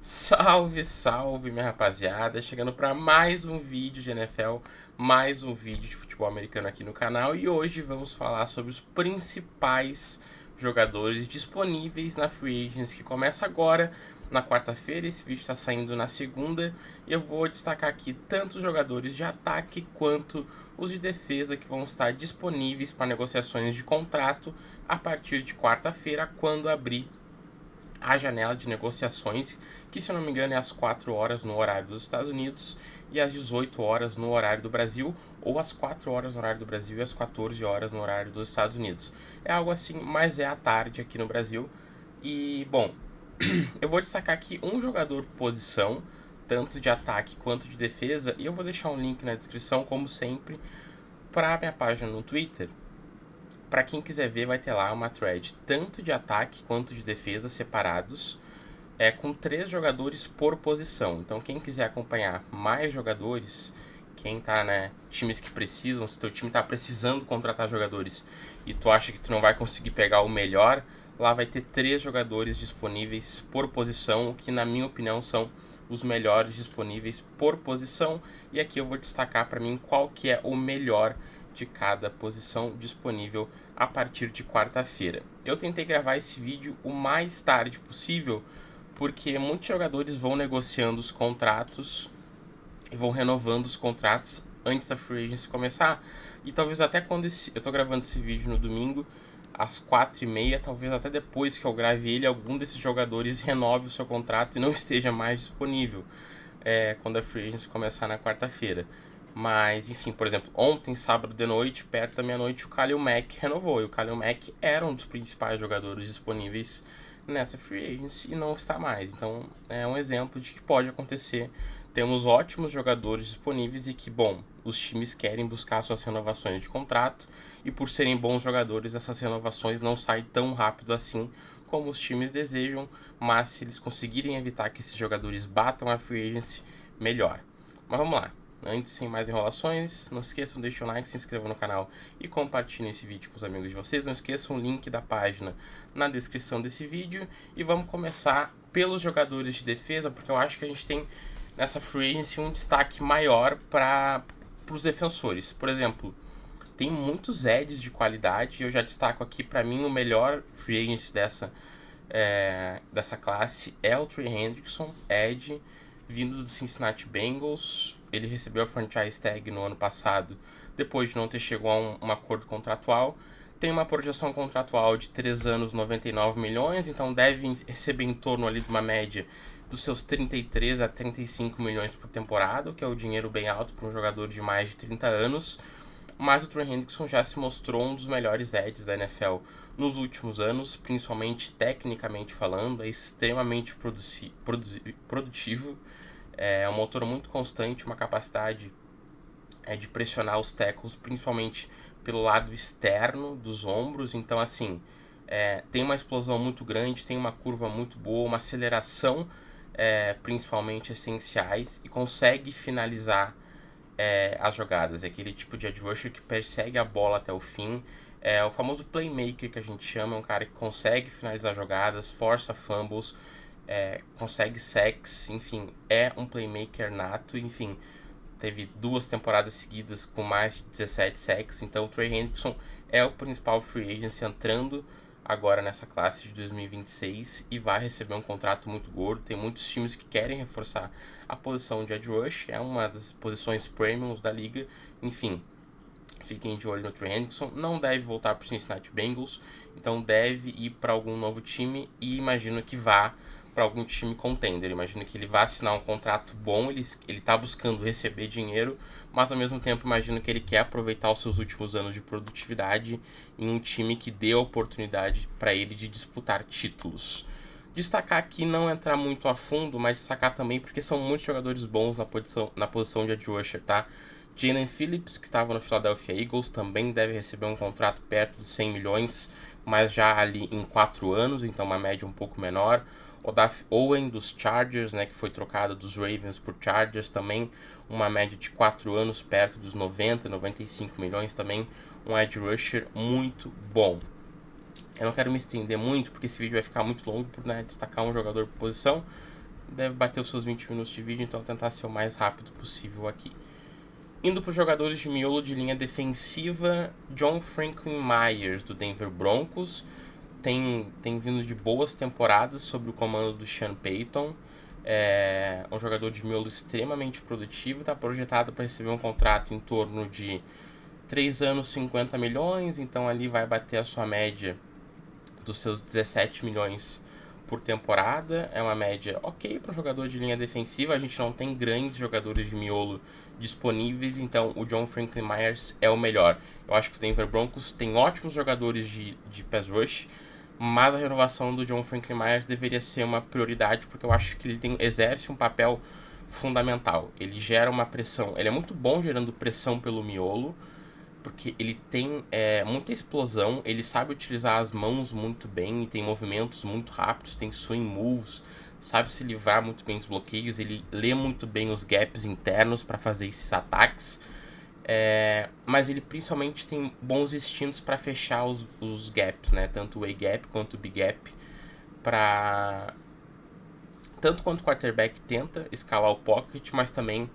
Salve, salve, minha rapaziada, chegando para mais um vídeo de NFL, mais um vídeo de futebol americano aqui no canal, e hoje vamos falar sobre os principais jogadores disponíveis na Free Agents, que começa agora na quarta-feira. Esse vídeo está saindo na segunda e eu vou destacar aqui tanto os jogadores de ataque quanto os de defesa que vão estar disponíveis para negociações de contrato a partir de quarta-feira, quando abrir a janela de negociações, que se eu não me engano é às 4 horas no horário dos Estados Unidos e às 18 horas no horário do Brasil, ou às 4 horas no horário do Brasil e às 14 horas no horário dos Estados Unidos. É algo assim, mas é à tarde aqui no Brasil. E, bom, eu vou destacar aqui um jogador por posição, tanto de ataque quanto de defesa, e eu vou deixar um link na descrição, como sempre, para a minha página no Twitter. Para quem quiser ver, vai ter lá uma thread tanto de ataque quanto de defesa separados, com 3 jogadores por posição. Então quem quiser acompanhar mais jogadores, quem tá, times que precisam, se teu time tá precisando contratar jogadores e tu acha que tu não vai conseguir pegar o melhor, lá vai ter 3 jogadores disponíveis por posição, que na minha opinião são os melhores disponíveis por posição, e aqui eu vou destacar para mim qual que é o melhor de cada posição disponível a partir de quarta-feira. Eu tentei gravar esse vídeo o mais tarde possível, porque muitos jogadores vão negociando os contratos e vão renovando os contratos antes da Free Agency começar. E talvez até quando eu tô gravando esse vídeo no domingo, às 4h30, talvez até depois que eu grave ele, algum desses jogadores renove o seu contrato e não esteja mais disponível quando a Free Agency começar na quarta-feira. Mas, enfim, por exemplo, ontem, sábado de noite, perto da meia-noite, o Khalil Mack renovou. E o Khalil Mack era um dos principais jogadores disponíveis nessa Free Agency e não está mais. Então, é um exemplo de que pode acontecer. Temos ótimos jogadores disponíveis e que, bom, os times querem buscar suas renovações de contrato. E por serem bons jogadores, essas renovações não saem tão rápido assim como os times desejam. Mas se eles conseguirem evitar que esses jogadores batam a Free Agency, melhor. Mas vamos lá. Antes, sem mais enrolações, não esqueçam, deixem o like, se inscrevam no canal e compartilhem esse vídeo com os amigos de vocês. Não esqueçam o link da página na descrição desse vídeo. E vamos começar pelos jogadores de defesa, porque eu acho que a gente tem nessa Free Agency um destaque maior para os defensores. Por exemplo, tem muitos edges de qualidade e eu já destaco aqui, para mim, o melhor Free Agency dessa classe é o Trey Hendrickson, edge, vindo do Cincinnati Bengals. Ele recebeu a franchise tag no ano passado, depois de não ter chegado a um acordo contratual. Tem uma projeção contratual de 3 anos, 99 milhões, então deve receber em torno ali de uma média dos seus 33 a 35 milhões por temporada, o que é um dinheiro bem alto para um jogador de mais de 30 anos. Mas o Trey Hendrickson já se mostrou um dos melhores edges da NFL nos últimos anos, principalmente tecnicamente falando, é extremamente produtivo. É um motor muito constante, uma capacidade de pressionar os tackles, principalmente pelo lado externo dos ombros. Então, assim, tem uma explosão muito grande, tem uma curva muito boa, uma aceleração principalmente essenciais, e consegue finalizar as jogadas. É aquele tipo de edge rusher que persegue a bola até o fim. É o famoso playmaker que a gente chama, é um cara que consegue finalizar jogadas, força fumbles, consegue sacks, enfim, é um playmaker nato. Enfim, teve 2 temporadas seguidas com mais de 17 sacks. Então o Trey Hendrickson é o principal free agent entrando agora nessa classe de 2026 e vai receber um contrato muito gordo. Tem muitos times que querem reforçar a posição de edge rush, é uma das posições premiums da liga. Enfim, fiquem de olho no Trey Hendrickson. Não deve voltar para o Cincinnati Bengals, então deve ir para algum novo time, e imagino que vá para algum time contender. Imagino que ele vai assinar um contrato bom, ele está buscando receber dinheiro, mas ao mesmo tempo imagino que ele quer aproveitar os seus últimos anos de produtividade em um time que dê a oportunidade para ele de disputar títulos. Destacar aqui, não entrar muito a fundo, mas destacar também porque são muitos jogadores bons na posição de edge rusher, tá? Jalen Phillips, que estava no Philadelphia Eagles, também deve receber um contrato perto de 100 milhões, mas já ali em 4 anos, então uma média um pouco menor. Odafe Oweh dos Chargers, né, que foi trocado dos Ravens por Chargers, também uma média de 4 anos, perto dos 95 milhões, também um edge rusher muito bom. Eu não quero me estender muito, porque esse vídeo vai ficar muito longo por, né, destacar um jogador por posição. Deve bater os seus 20 minutos de vídeo, então tentar ser o mais rápido possível aqui. Indo para os jogadores de miolo de linha defensiva, John Franklin Myers, do Denver Broncos, tem vindo de boas temporadas sob o comando do Sean Payton. É um jogador de miolo extremamente produtivo, está projetado para receber um contrato em torno de 3 anos, 50 milhões, então ali vai bater a sua média dos seus 17 milhões por temporada. É uma média ok para um jogador de linha defensiva. A gente não tem grandes jogadores de miolo disponíveis, então o John Franklin Myers é o melhor. Eu acho que o Denver Broncos tem ótimos jogadores de pass rush, mas a renovação do John Franklin Myers deveria ser uma prioridade, porque eu acho que ele exerce um papel fundamental. Ele gera uma pressão, ele é muito bom gerando pressão pelo miolo, porque ele tem muita explosão, ele sabe utilizar as mãos muito bem, tem movimentos muito rápidos, tem swing moves, sabe se livrar muito bem dos bloqueios, ele lê muito bem os gaps internos para fazer esses ataques, mas ele principalmente tem bons instintos para fechar os gaps, né? Tanto o A-gap quanto o B-gap, tanto quanto o quarterback tenta escalar o pocket, mas também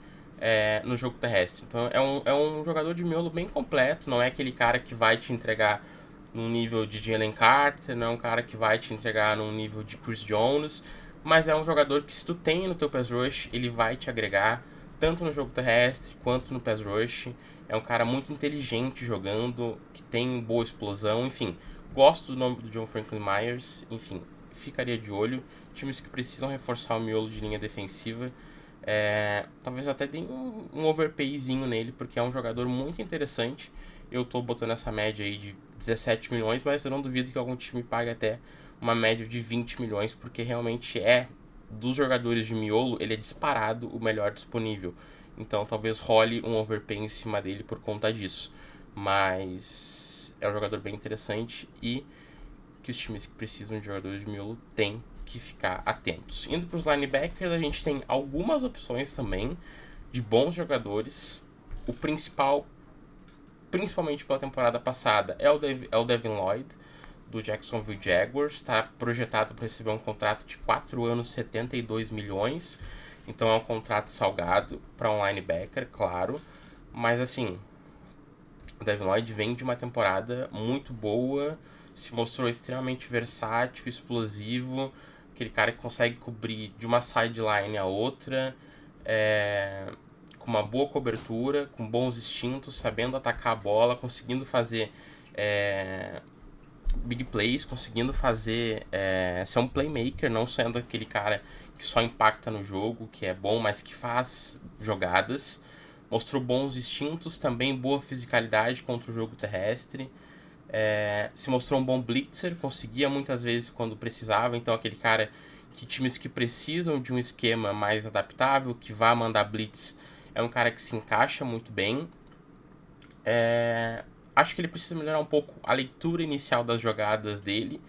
no jogo terrestre. Então é um jogador de miolo bem completo, não é aquele cara que vai te entregar num nível de Jalen Carter, não é um cara que vai te entregar num nível de Chris Jones, mas é um jogador que, se tu tem no teu pass rush, ele vai te agregar tanto no jogo terrestre quanto no pass rush. É um cara muito inteligente jogando, que tem boa explosão, enfim. Gosto do nome do John Franklin Myers, enfim, ficaria de olho. Times que precisam reforçar o miolo de linha defensiva, talvez até dê um overpayzinho nele, porque é um jogador muito interessante. Eu tô botando essa média aí de 17 milhões, mas eu não duvido que algum time pague até uma média de 20 milhões, porque realmente dos jogadores de miolo, ele é disparado o melhor disponível. Então talvez role um overpay em cima dele por conta disso. Mas é um jogador bem interessante e que os times que precisam de jogadores de miolo têm que ficar atentos. Indo para os linebackers, a gente tem algumas opções também de bons jogadores. O principal, principalmente pela temporada passada, é o Devin Lloyd, do Jacksonville Jaguars. Está projetado para receber um contrato de 4 anos, 72 milhões. Então é um contrato salgado para um linebacker, claro. Mas assim, o Devin Lloyd vem de uma temporada muito boa, se mostrou extremamente versátil, explosivo, aquele cara que consegue cobrir de uma sideline a outra, com uma boa cobertura, com bons instintos, sabendo atacar a bola, conseguindo fazer big plays, conseguindo fazer ser um playmaker, não sendo aquele cara que só impacta no jogo, que é bom, mas que faz jogadas. Mostrou bons instintos, também boa fisicalidade contra o jogo terrestre. Se mostrou um bom blitzer, conseguia muitas vezes quando precisava. Então aquele cara que times que precisam de um esquema mais adaptável, que vai mandar blitz, é um cara que se encaixa muito bem. Acho que ele precisa melhorar um pouco a leitura inicial das jogadas dele.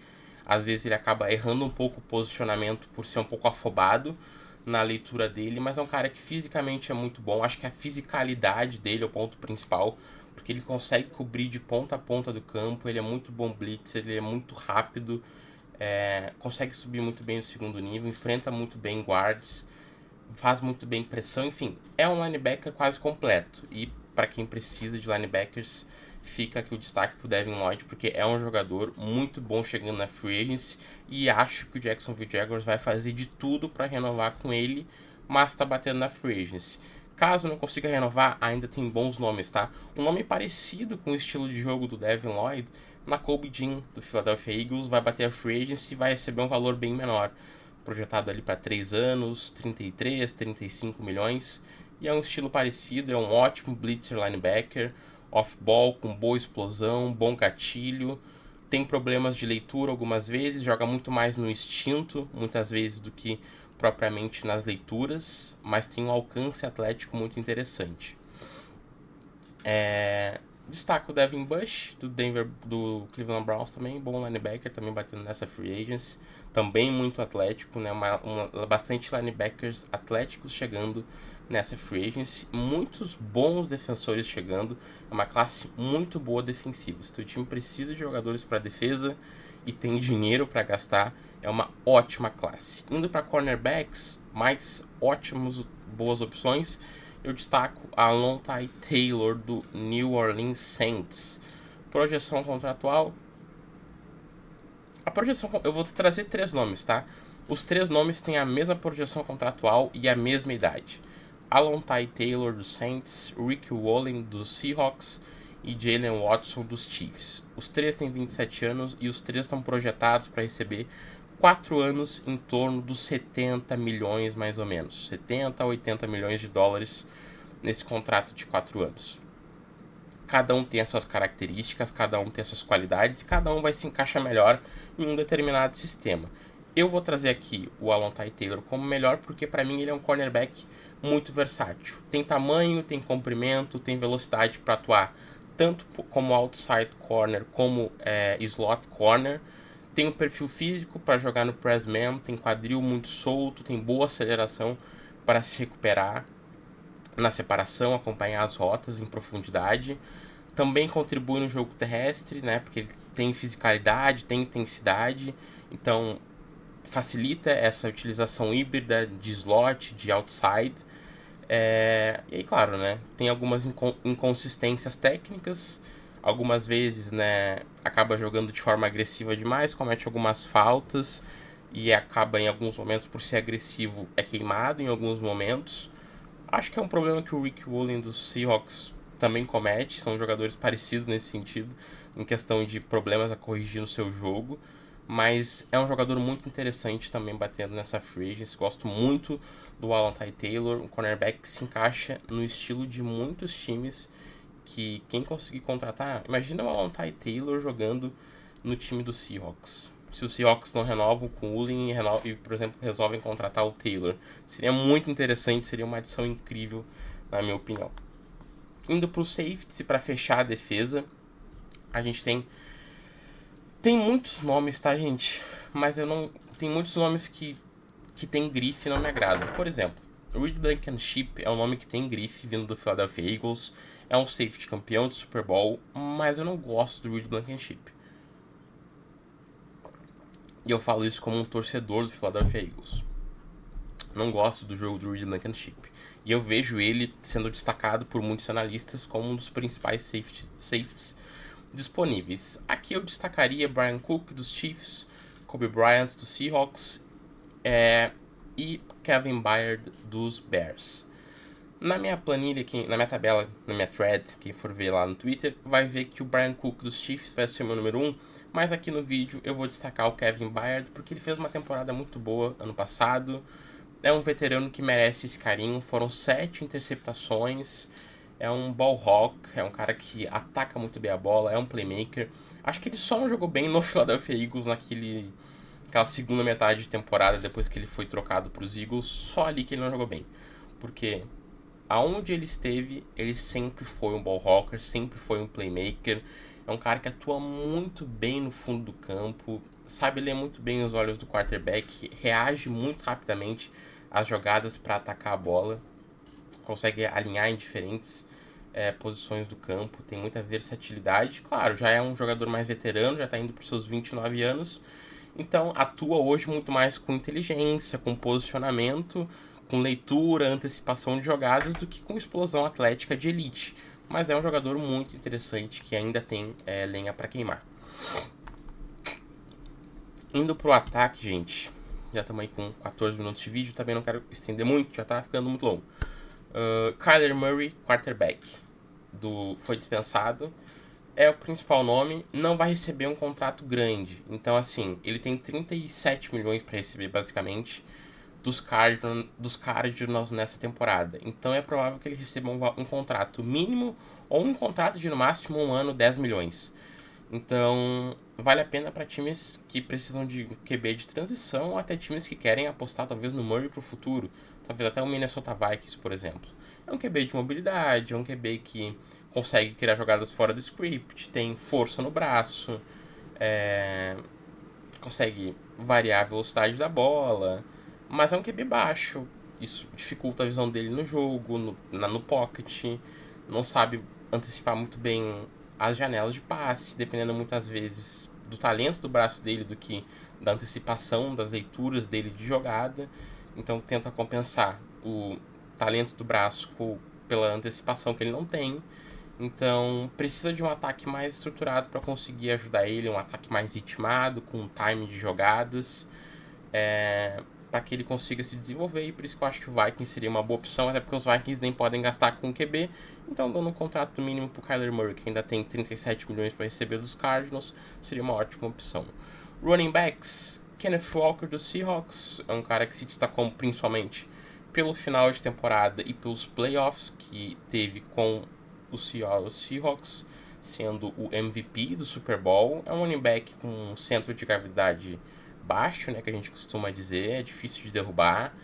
Às vezes ele acaba errando um pouco o posicionamento por ser um pouco afobado na leitura dele, mas é um cara que fisicamente é muito bom. Acho que a fisicalidade dele é o ponto principal, porque ele consegue cobrir de ponta a ponta do campo, ele é muito bom blitzer, ele é muito rápido, consegue subir muito bem no segundo nível, enfrenta muito bem guards, faz muito bem pressão, enfim, é um linebacker quase completo. E para quem precisa de linebackers, fica aqui o destaque pro Devin Lloyd, porque é um jogador muito bom chegando na free agency, e acho que o Jacksonville Jaguars vai fazer de tudo para renovar com ele, mas está batendo na free agency. Caso não consiga renovar, ainda tem bons nomes, tá? Um nome parecido com o estilo de jogo do Devin Lloyd, Nakobe Dean, do Philadelphia Eagles, vai bater a free agency e vai receber um valor bem menor, projetado ali para 3 anos, 33, 35 milhões, e é um estilo parecido, é um ótimo blitzer linebacker, off-ball, com boa explosão, bom gatilho, tem problemas de leitura algumas vezes, joga muito mais no instinto, muitas vezes, do que propriamente nas leituras, mas tem um alcance atlético muito interessante. Destaco o Devin Bush, do Cleveland Browns também, bom linebacker, também batendo nessa free agency. Também muito atlético, né? Bastante linebackers atléticos chegando nessa free agency. Muitos bons defensores chegando. É uma classe muito boa defensiva. Se o time precisa de jogadores para defesa e tem dinheiro para gastar, é uma ótima classe. Indo para cornerbacks, mais boas opções. Eu destaco a Alontae Taylor do New Orleans Saints. Projeção contratual. Eu vou trazer 3 nomes, tá? Os 3 nomes têm a mesma projeção contratual e a mesma idade. Alontae Taylor dos Saints, Rick Wallen dos Seahawks e Jalen Watson dos Chiefs. Os 3 têm 27 anos e os 3 estão projetados para receber 4 anos em torno dos 70 milhões mais ou menos. 70 a 80 milhões de dólares nesse contrato de 4 anos. Cada um tem as suas características, cada um tem as suas qualidades, cada um vai se encaixar melhor em um determinado sistema. Eu vou trazer aqui o Alontae Taylor como melhor porque para mim ele é um cornerback muito versátil. Tem tamanho, tem comprimento, tem velocidade para atuar tanto como outside corner como slot corner. Tem um perfil físico para jogar no press man, tem quadril muito solto, tem boa aceleração para se recuperar na separação, acompanhar as rotas em profundidade. Também contribui no jogo terrestre, né? Porque ele tem fisicalidade, tem intensidade, então facilita essa utilização híbrida de slot, de outside. E aí, claro, né? Tem algumas inconsistências técnicas. Algumas vezes, né? Acaba jogando de forma agressiva demais, comete algumas faltas e acaba em alguns momentos por ser agressivo é queimado em alguns momentos. Acho que é um problema que o Rick Wallen dos Seahawks também comete. São jogadores parecidos nesse sentido, em questão de problemas a corrigir no seu jogo. Mas é um jogador muito interessante também batendo nessa free agency. Gosto muito do Alontae Taylor, um cornerback que se encaixa no estilo de muitos times que quem conseguir contratar... Imagina o Alontae Taylor jogando no time do Seahawks. Se os Seahawks não renovam com o Woolen e, por exemplo, resolvem contratar o Taylor. Seria muito interessante, seria uma adição incrível, na minha opinião. Indo para o safety, para fechar a defesa, a gente tem muitos nomes, tá, gente? Mas eu não... Tem muitos nomes que tem grife e não me agradam. Por exemplo, Reed Blankenship é um nome que tem grife, vindo do Philadelphia Eagles. É um safety campeão do Super Bowl, mas eu não gosto do Reed Blankenship. E eu falo isso como um torcedor do Philadelphia Eagles. Não gosto do jogo do Reed Blankenship. E eu vejo ele sendo destacado por muitos analistas como um dos principais safeties disponíveis. Aqui eu destacaria Brian Cook dos Chiefs, Kobe Bryant dos Seahawks e Kevin Byard dos Bears. Na minha planilha, na minha tabela, na minha thread, quem for ver lá no Twitter, vai ver que o Brian Cook dos Chiefs vai ser o meu número 1, mas aqui no vídeo eu vou destacar o Kevin Byard, porque ele fez uma temporada muito boa ano passado, é um veterano que merece esse carinho, foram 7 interceptações, é um ball hawk, é um cara que ataca muito bem a bola, é um playmaker. Acho que ele só não jogou bem no Philadelphia Eagles naquela segunda metade de temporada, depois que ele foi trocado para os Eagles, só ali que ele não jogou bem, porque... Aonde ele esteve, ele sempre foi um ball hawker, sempre foi um playmaker. É um cara que atua muito bem no fundo do campo, sabe ler muito bem os olhos do quarterback, reage muito rapidamente às jogadas para atacar a bola, consegue alinhar em diferentes posições do campo, tem muita versatilidade. Claro, já é um jogador mais veterano, já está indo para os seus 29 anos, então atua hoje muito mais com inteligência, com posicionamento, com leitura, antecipação de jogadas, do que com explosão atlética de elite. Mas é um jogador muito interessante que ainda tem lenha para queimar. Indo pro ataque, gente. Já estamos aí com 14 minutos de vídeo, também não quero estender muito, já tá ficando muito longo. Kyler Murray, quarterback, foi dispensado. É o principal nome, não vai receber um contrato grande. Então, assim, ele tem 37 milhões para receber, basicamente, dos Cardinals nessa temporada. Então é provável que ele receba um contrato mínimo ou um contrato de no máximo 1 ano, 10 milhões. Então vale a pena para times que precisam de QB de transição ou até times que querem apostar talvez no Murray para o futuro. Talvez até o Minnesota Vikings, por exemplo. É um QB de mobilidade, é um QB que consegue criar jogadas fora do script, tem força no braço, consegue variar a velocidade da bola, mas é um QB baixo. Isso dificulta a visão dele no jogo, no pocket, não sabe antecipar muito bem as janelas de passe, dependendo muitas vezes do talento do braço dele do que da antecipação, das leituras dele de jogada. Então tenta compensar o talento do braço pela antecipação que ele não tem. Então precisa de um ataque mais estruturado para conseguir ajudar ele, um ataque mais ritmado, com um time de jogadas, para que ele consiga se desenvolver. E por isso que eu acho que o Vikings seria uma boa opção, até porque os Vikings nem podem gastar com o QB, então dando um contrato mínimo para o Kyler Murray, que ainda tem 37 milhões para receber dos Cardinals, seria uma ótima opção. Running backs, Kenneth Walker do Seahawks, é um cara que se destacou principalmente pelo final de temporada e pelos playoffs que teve com o Seahawks, sendo o MVP do Super Bowl. É um running back com um centro de gravidade baixo, né, que a gente costuma dizer, é difícil de derrubar,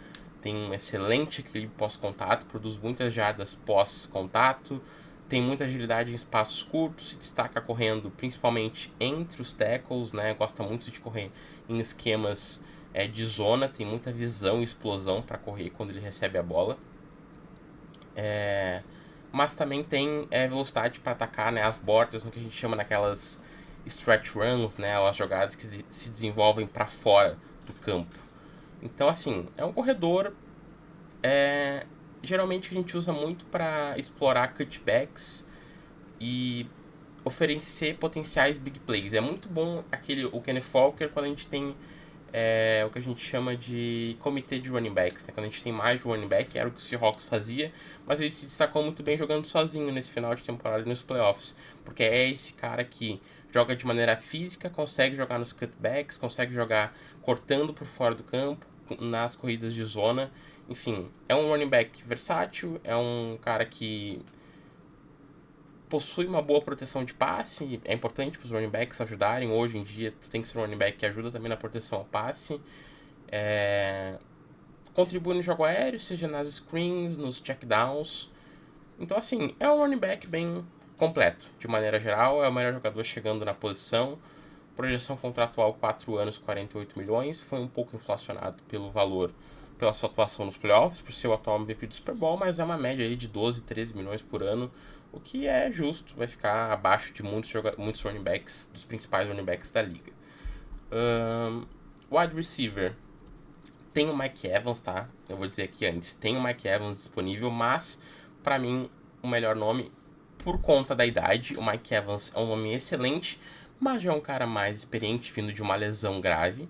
tem um excelente equilíbrio pós-contato, produz muitas jardas pós-contato, tem muita agilidade em espaços curtos, se destaca correndo principalmente entre os tackles, né, gosta muito de correr em esquemas de zona, tem muita visão e explosão para correr quando ele recebe a bola. Mas também tem velocidade para atacar, né, as bordas, no que a gente chama naquelas stretch runs, né, as jogadas que se desenvolvem para fora do campo. Então, assim, é um corredor geralmente que a gente usa muito para explorar cutbacks e oferecer potenciais big plays. É muito bom o Kenneth Walker quando a gente tem o que a gente chama de comitê de running backs, né? Quando a gente tem mais de running back, era o que o Seahawks fazia, mas ele se destacou muito bem jogando sozinho nesse final de temporada e nos playoffs, porque é esse cara que joga de maneira física, consegue jogar nos cutbacks, consegue jogar cortando por fora do campo, nas corridas de zona, enfim, é um running back versátil, é um cara que possui uma boa proteção de passe, é importante para os running backs ajudarem. Hoje em dia, tem que ser um running back que ajuda também na proteção ao passe. Contribui no jogo aéreo, seja nas screens, nos checkdowns. Então, assim, é um running back bem completo, de maneira geral. É o melhor jogador chegando na posição. Projeção contratual 4 anos, 48 milhões. Foi um pouco inflacionado pelo valor, pela sua atuação nos playoffs, por ser o atual MVP do Super Bowl, mas é uma média aí de 12, 13 milhões por ano, o que é justo, vai ficar abaixo de muitos running backs, dos principais running backs da liga. Wide receiver, tem o Mike Evans, tá? Eu vou dizer aqui antes, tem o Mike Evans disponível, mas para mim o melhor nome, por conta da idade, o Mike Evans é um nome excelente, mas já é um cara mais experiente vindo de uma lesão grave.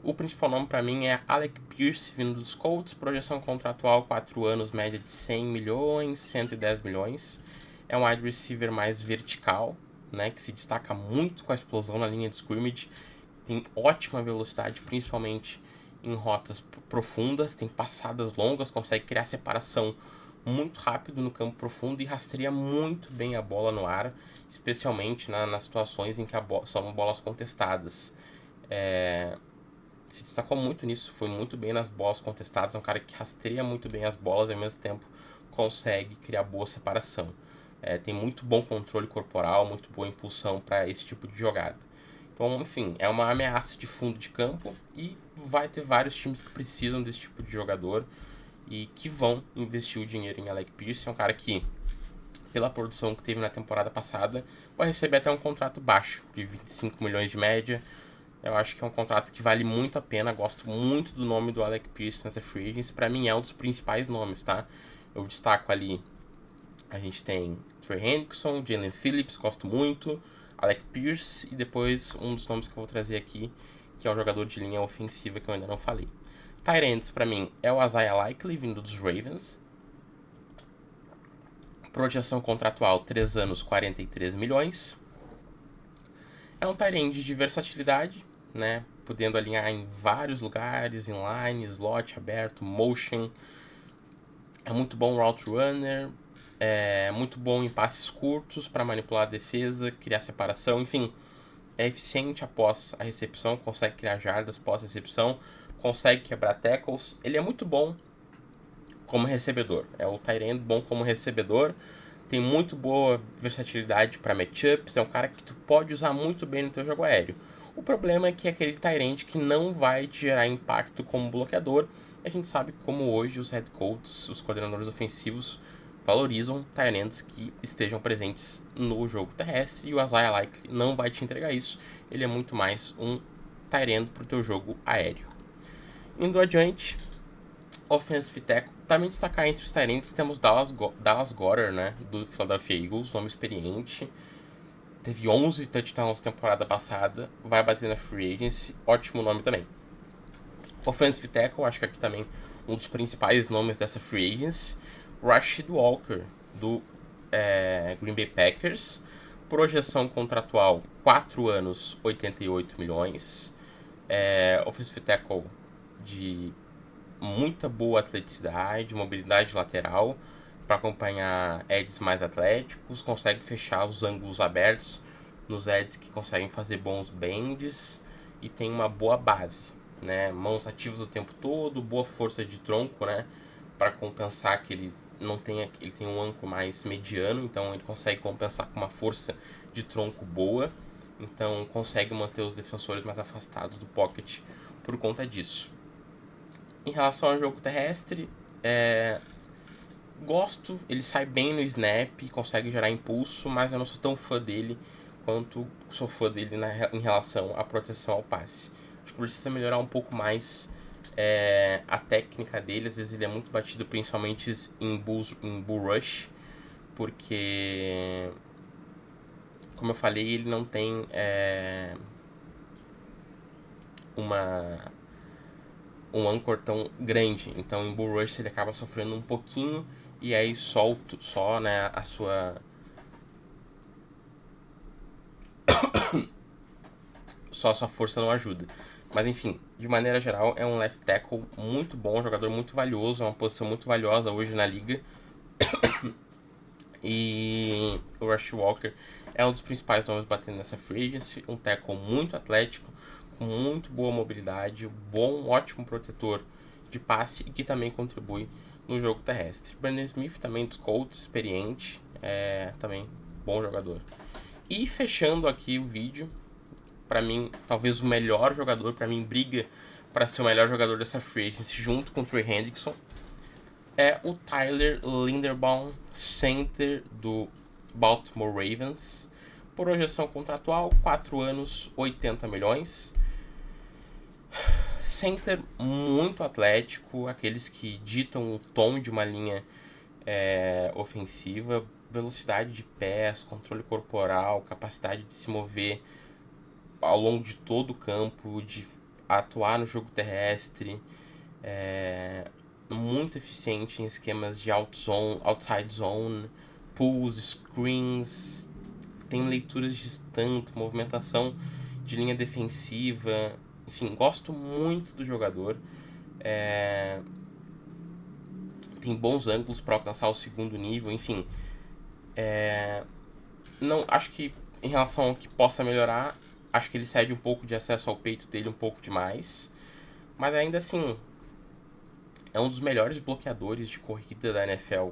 O principal nome para mim é Alec Pierce, vindo dos Colts, projeção contratual 4 anos, média de 100 milhões, 110 milhões. É um wide receiver mais vertical, né, que se destaca muito com a explosão na linha de scrimmage, tem ótima velocidade, principalmente em rotas profundas, tem passadas longas, consegue criar separação muito rápido no campo profundo e rastreia muito bem a bola no ar, especialmente nas situações em que são bolas contestadas. Se destacou muito nisso, foi muito bem nas bolas contestadas, é um cara que rastreia muito bem as bolas e ao mesmo tempo consegue criar boa separação. Tem muito bom controle corporal, muito boa impulsão para esse tipo de jogada. Então, enfim, é uma ameaça de fundo de campo e vai ter vários times que precisam desse tipo de jogador e que vão investir o dinheiro em Alec Pierce. É um cara que, pela produção que teve na temporada passada, vai receber até um contrato baixo, de 25 milhões de média. Eu acho que é um contrato que vale muito a pena. Gosto muito do nome do Alec Pierce nessa free agency. Pra mim é um dos principais nomes, tá? Eu destaco ali, a gente tem Trey Hendrickson, Jalen Phillips, gosto muito, Alec Pierce, e depois um dos nomes que eu vou trazer aqui, que é um jogador de linha ofensiva que eu ainda não falei. Tight ends, pra mim, é o Isaiah Likely, vindo dos Ravens. Projeção contratual, 3 anos, 43 milhões. É um tight end de versatilidade, né? Podendo alinhar em vários lugares, inline, slot, aberto, motion. É muito bom route runner, é muito bom em passes curtos para manipular a defesa, criar separação, enfim. É eficiente após a recepção, consegue criar jardas pós-recepção, consegue quebrar tackles. Ele é muito bom como recebedor. É o tight end bom como recebedor. tem muito boa versatilidade para matchups, é um cara que tu pode usar muito bem no teu jogo aéreo. O problema é que é aquele tight end que não vai te gerar impacto como bloqueador. A gente sabe como hoje os head coaches, os coordenadores ofensivos, valorizam tight ends que estejam presentes no jogo terrestre, e o Isaiah Likely não vai te entregar isso. Ele é muito mais um tight end para o teu jogo aéreo. Indo adiante, offensive tackle. Também destacar entre os tight ends temos Dallas Goedert, né, do Philadelphia Eagles, nome experiente. Teve 11 touchdowns na temporada passada, vai bater na free agency, ótimo nome também. Offensive tackle, acho que aqui também um dos principais nomes dessa free agency, Rasheed Walker, do Green Bay Packers. Projeção contratual, 4 anos, 88 milhões. Offensive tackle de muita boa atleticidade, mobilidade lateral para acompanhar edges mais atléticos, consegue fechar os ângulos abertos nos edges que conseguem fazer bons bends e tem uma boa base, né? Mãos ativas o tempo todo, boa força de tronco, né? Para compensar que ele não tem, ele tem um anco mais mediano, então ele consegue compensar com uma força de tronco boa, então consegue manter os defensores mais afastados do pocket por conta disso. Em relação ao jogo terrestre, gosto, ele sai bem no snap, consegue gerar impulso, mas eu não sou tão fã dele quanto sou fã dele em relação à proteção ao passe. Acho que precisa melhorar um pouco mais a técnica dele. Às vezes ele é muito batido, principalmente em bull rush, porque, como eu falei, ele não tem um anchor tão grande, então em bull rush ele acaba sofrendo um pouquinho e aí só, né, a sua força não ajuda. Mas enfim, de maneira geral é um left tackle muito bom, um jogador muito valioso, é uma posição muito valiosa hoje na liga. E o Rasheed Walker é um dos principais nomes batendo nessa free agency, um tackle muito atlético, com muito boa mobilidade, ótimo protetor de passe e que também contribui no jogo terrestre. Brandon Smith também dos Colts, experiente, também bom jogador. E fechando aqui o vídeo, para mim, talvez o melhor jogador, para mim briga para ser o melhor jogador dessa free agency junto com o Trey Hendrickson, é o Tyler Linderbaum, center do Baltimore Ravens. Projeção contratual, 4 anos, 80 milhões. Center muito atlético, aqueles que ditam o tom de uma linha ofensiva, velocidade de pés, controle corporal, capacidade de se mover ao longo de todo o campo, de atuar no jogo terrestre, muito eficiente em esquemas de outside zone, pulls, screens, tem leituras de distante, movimentação de linha defensiva. Enfim, gosto muito do jogador. Tem bons ângulos para alcançar o segundo nível. Enfim, não acho que em relação ao que possa melhorar, acho que ele cede um pouco de acesso ao peito dele, um pouco demais. Mas ainda assim, é um dos melhores bloqueadores de corrida da NFL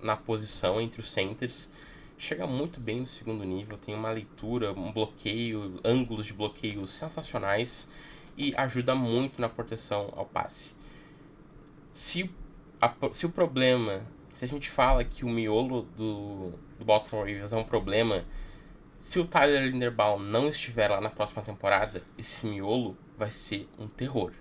na posição entre os centers. Chega muito bem no segundo nível, tem uma leitura, um bloqueio, ângulos de bloqueio sensacionais e ajuda muito na proteção ao passe. Se o problema, se a gente fala que o miolo do Baltimore Ravens é um problema, se o Tyler Linderbaum não estiver lá na próxima temporada, esse miolo vai ser um terror.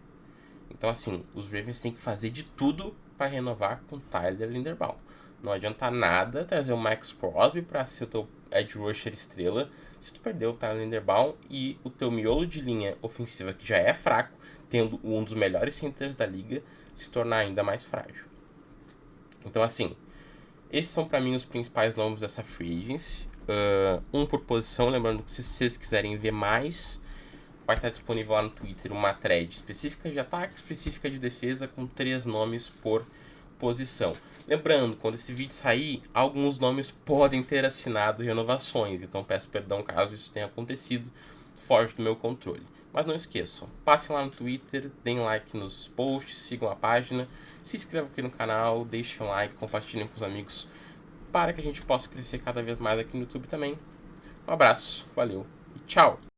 Então assim, os Ravens têm que fazer de tudo para renovar com Tyler Linderbaum. Não adianta nada trazer o Max Crosby para ser o teu edge rusher estrela se tu perder o Tyler Linderbaum e o teu miolo de linha ofensiva, que já é fraco, tendo um dos melhores centers da liga, se tornar ainda mais frágil. Então assim, esses são para mim os principais nomes dessa free agency. Um por posição, lembrando que se vocês quiserem ver mais, vai estar disponível lá no Twitter uma thread específica de ataque, específica de defesa, com 3 nomes por posição. Lembrando, quando esse vídeo sair, alguns nomes podem ter assinado renovações, então peço perdão caso isso tenha acontecido, foge do meu controle. Mas não esqueçam, passem lá no Twitter, deem like nos posts, sigam a página, se inscrevam aqui no canal, deixem um like, compartilhem com os amigos para que a gente possa crescer cada vez mais aqui no YouTube também. Um abraço, valeu e tchau!